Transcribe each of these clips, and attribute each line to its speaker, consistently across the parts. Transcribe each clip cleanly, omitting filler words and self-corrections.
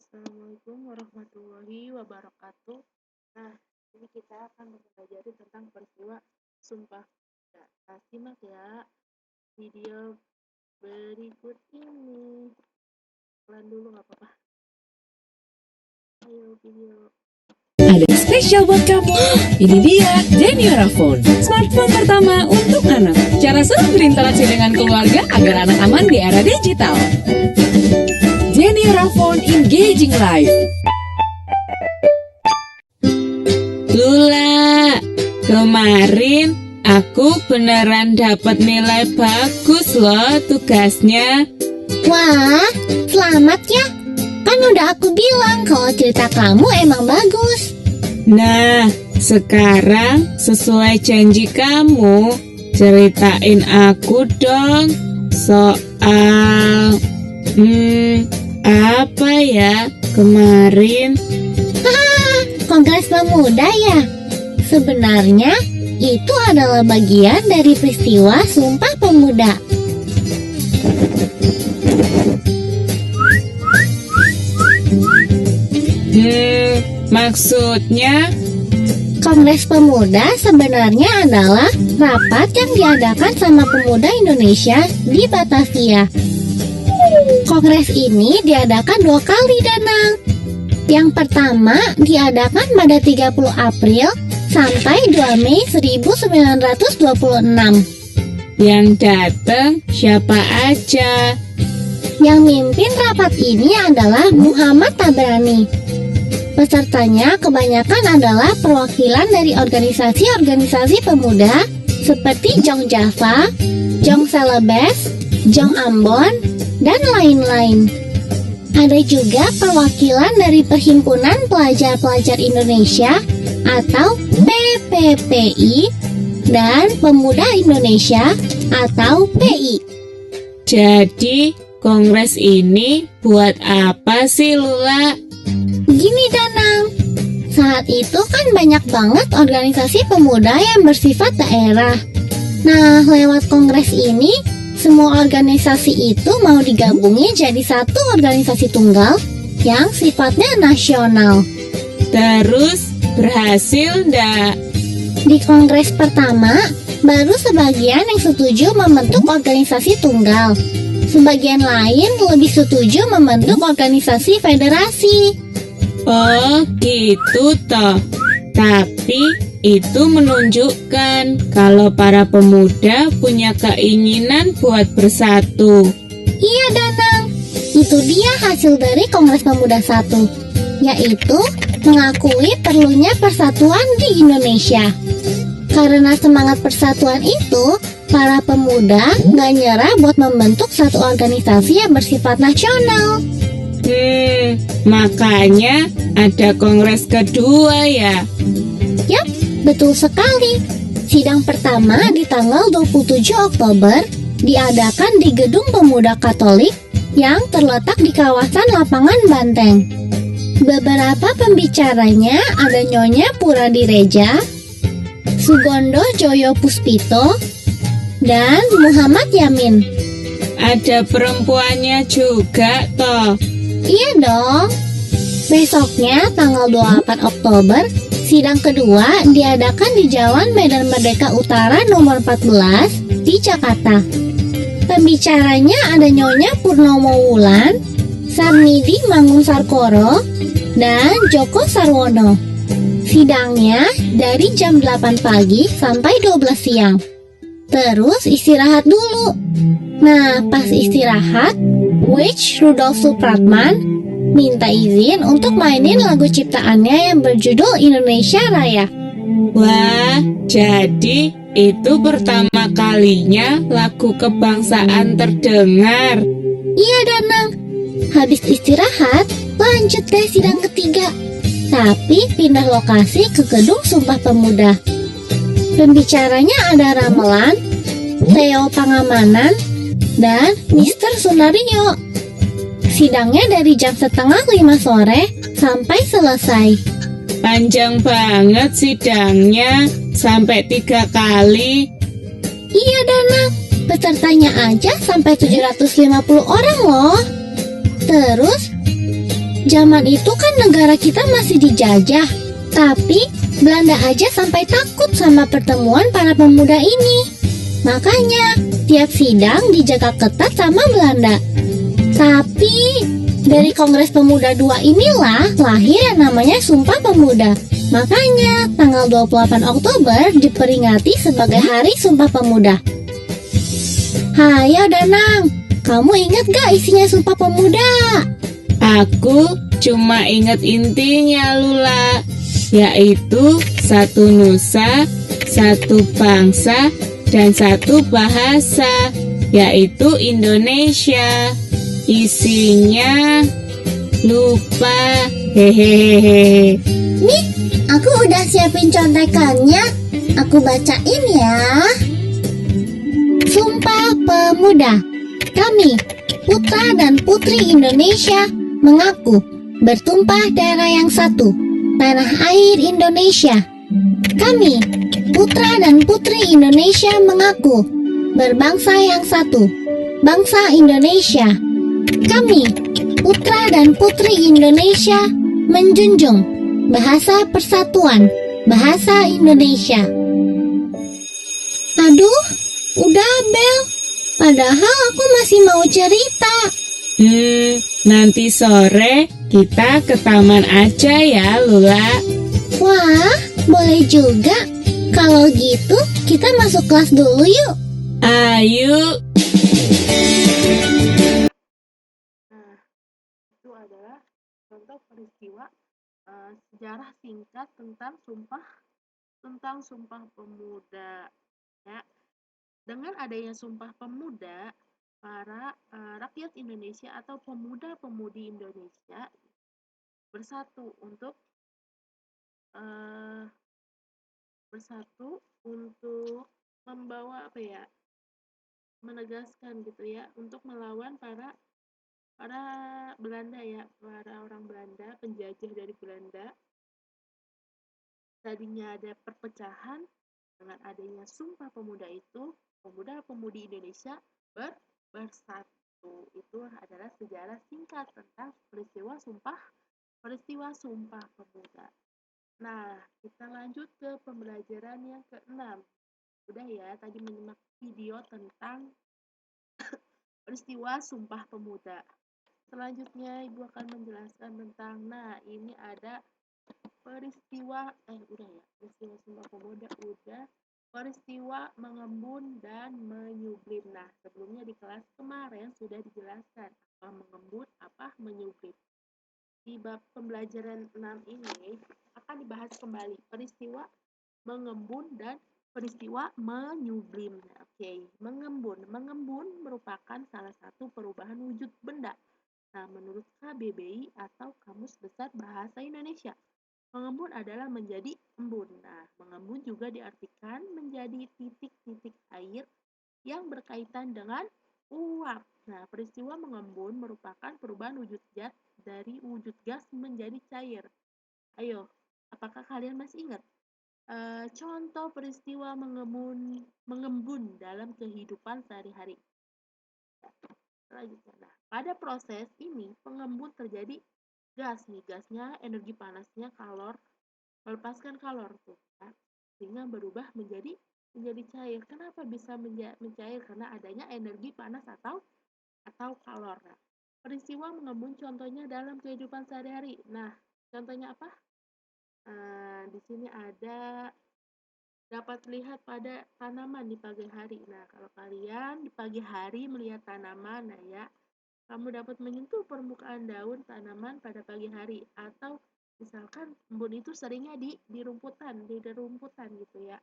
Speaker 1: Assalamualaikum warahmatullahi wabarakatuh. Nah, ini kita akan mempelajari tentang peristiwa Sumpah Pemuda. Nah, simak ya video berikut ini. Pelan dulu nggak apa-apa. Ayo video.
Speaker 2: Ada spesial buat kamu. Ini dia Geniora Phone, smartphone pertama untuk anak. Cara seru berinteraksi dengan keluarga agar anak aman di era digital. Geniora Phone Engaging Life.
Speaker 3: Lula, kemarin aku beneran dapat nilai bagus loh tugasnya.
Speaker 4: Wah, selamat ya. Kan udah aku bilang kalau cerita kamu emang bagus.
Speaker 3: Nah, sekarang sesuai janji kamu, ceritain aku dong soal apa ya kemarin?
Speaker 4: Kongres Pemuda ya? Sebenarnya itu adalah bagian dari peristiwa Sumpah Pemuda.
Speaker 3: Maksudnya?
Speaker 4: Kongres Pemuda sebenarnya adalah rapat yang diadakan sama pemuda Indonesia di Batavia. Kongres ini diadakan 2 kali, Danang. Yang pertama diadakan pada 30 April sampai 2 Mei 1926.
Speaker 3: Yang datang siapa aja?
Speaker 4: Yang mimpin rapat ini adalah Muhammad Tabrani. Pesertanya kebanyakan adalah perwakilan dari organisasi-organisasi pemuda seperti Jong Java, Jong Celebes, Jong Ambon, dan lain-lain. Ada juga perwakilan dari Perhimpunan Pelajar-Pelajar Indonesia atau PPPI dan Pemuda Indonesia atau PI.
Speaker 3: Jadi, kongres ini buat apa sih, Lula?
Speaker 4: Gini Danang, saat itu kan banyak banget organisasi pemuda yang bersifat daerah. Nah, lewat kongres ini, semua organisasi itu mau digabungin jadi satu organisasi tunggal yang sifatnya nasional.
Speaker 3: Terus, berhasil ndak?
Speaker 4: Di kongres pertama, baru sebagian yang setuju membentuk organisasi tunggal. Sebagian lain lebih setuju membentuk organisasi federasi.
Speaker 3: Oh, gitu toh. Tapi itu menunjukkan kalau para pemuda punya keinginan buat bersatu.
Speaker 4: Iya Danang, itu dia hasil dari Kongres Pemuda 1, yaitu mengakui perlunya persatuan di Indonesia. Karena semangat persatuan itu, para pemuda gak nyerah buat membentuk satu organisasi yang bersifat nasional.
Speaker 3: Makanya ada kongres kedua ya.
Speaker 4: Yap, betul sekali. Sidang pertama di tanggal 27 Oktober diadakan di Gedung Pemuda Katolik yang terletak di kawasan Lapangan Banteng. Beberapa pembicaranya ada Nyonya Puradireja, Sugondo Joyo Puspito, dan Muhammad Yamin.
Speaker 3: Ada perempuannya juga toh.
Speaker 4: Iya dong. Besoknya tanggal 28 Oktober, sidang kedua diadakan di Jalan Medan Merdeka Utara nomor 14 di Jakarta. Pembicaranya ada Nyonya Purnomo Wulan, Sarnidi Mangun Sarkoro, dan Joko Sarwono. Sidangnya dari jam 8 pagi sampai 12 siang. Terus istirahat dulu. Nah, pas istirahat, Witch Rudolf Supratman minta izin untuk mainin lagu ciptaannya yang berjudul Indonesia Raya.
Speaker 3: Wah, jadi itu pertama kalinya lagu kebangsaan terdengar.
Speaker 4: Iya Danang, habis istirahat lanjut deh sidang ketiga. Tapi pindah lokasi ke Gedung Sumpah Pemuda. Pembicaranya ada Ramelan, Theo Pangamanan, dan Mr. Sunario. Sidangnya dari jam 4:30 sore sampai selesai.
Speaker 3: Panjang banget sidangnya, sampai 3 kali.
Speaker 4: Iya Danang, pesertanya aja sampai 750 orang loh. Terus Zaman itu kan negara kita masih dijajah, tapi Belanda aja sampai takut sama pertemuan para pemuda ini. Makanya tiap sidang dijaga ketat sama Belanda. Tapi dari Kongres Pemuda II inilah lahir yang namanya Sumpah Pemuda. Makanya tanggal 28 Oktober diperingati sebagai Hari Sumpah Pemuda. Hayo Danang, kamu ingat gak isinya Sumpah Pemuda?
Speaker 3: Aku cuma ingat intinya, Lula, yaitu satu nusa, satu bangsa, dan satu bahasa, yaitu Indonesia. Isinya lupa, hehehe.
Speaker 4: Nih, aku udah siapin contekannya. Aku bacain ya. Sumpah Pemuda. Kami, putra dan putri Indonesia, mengaku bertumpah darah yang satu, tanah air Indonesia. Kami, putra dan putri Indonesia, mengaku berbangsa yang satu, bangsa Indonesia. Kami, putra dan putri Indonesia, menjunjung bahasa persatuan, bahasa Indonesia. Aduh, udah Bel. Padahal aku masih mau cerita.
Speaker 3: Nanti sore kita ke taman aja ya, Lula.
Speaker 4: Wah, boleh juga. Kalau gitu, kita masuk kelas dulu yuk.
Speaker 3: Ayo.
Speaker 1: Nah, itu adalah contoh peristiwa sejarah singkat tentang Sumpah Pemuda. Ya, dengan adanya Sumpah Pemuda, para rakyat Indonesia atau pemuda-pemudi Indonesia bersatu untuk membawa menegaskan gitu ya, untuk melawan para Belanda ya, para orang Belanda, penjajah dari Belanda. Tadinya ada perpecahan, dengan adanya Sumpah Pemuda itu, pemuda-pemudi Indonesia bersatu. Itu adalah sejarah singkat tentang peristiwa Sumpah Pemuda. Nah, kita lanjut ke pembelajaran yang ke-6. Udah ya, tadi menyimak video tentang peristiwa Sumpah Pemuda. Selanjutnya Ibu akan menjelaskan tentang, ini ada peristiwa Sumpah Pemuda udah, peristiwa mengembun dan menyublim. Nah, sebelumnya di kelas kemarin sudah dijelaskan apa mengembun, apa menyublim. Di bab pembelajaran 6 ini akan dibahas kembali peristiwa mengembun dan peristiwa menyublim. Oke, mengembun merupakan salah satu perubahan wujud benda. Nah, menurut KBBI atau Kamus Besar Bahasa Indonesia, mengembun adalah menjadi embun. Nah, mengembun juga diartikan menjadi titik-titik air yang berkaitan dengan uap. Nah, peristiwa mengembun merupakan perubahan wujud zat dari wujud gas menjadi cair. Ayo, apakah kalian masih ingat contoh peristiwa mengembun dalam kehidupan sehari-hari? Selanjutnya, pada proses ini pengembun terjadi gasnya energi panasnya melepaskan kalor tuh, sehingga berubah menjadi cair. Kenapa bisa mencair? Karena adanya energi panas atau kalor. Peristiwa mengembun contohnya dalam kehidupan sehari-hari. Nah, contohnya apa? Di sini ada dapat lihat pada tanaman di pagi hari. Nah, kalau kalian di pagi hari melihat tanaman, kamu dapat menyentuh permukaan daun tanaman pada pagi hari, atau misalkan embun itu seringnya di rumputan gitu ya.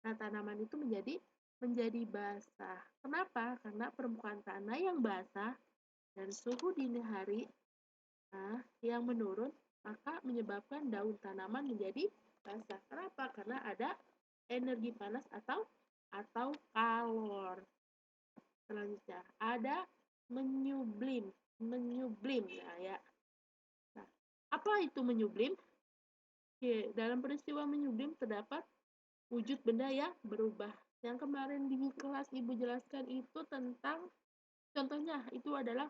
Speaker 1: Nah, tanaman itu menjadi basah. Kenapa? Karena permukaan tanah yang basah dan suhu dini hari yang menurun, maka menyebabkan daun tanaman menjadi basah. Kenapa? Karena ada energi panas atau kalor. Selanjutnya ada menyublim. Nah, apa itu menyublim? Oke, dalam peristiwa menyublim terdapat wujud benda yang berubah. Yang kemarin di kelas Ibu jelaskan itu tentang contohnya itu adalah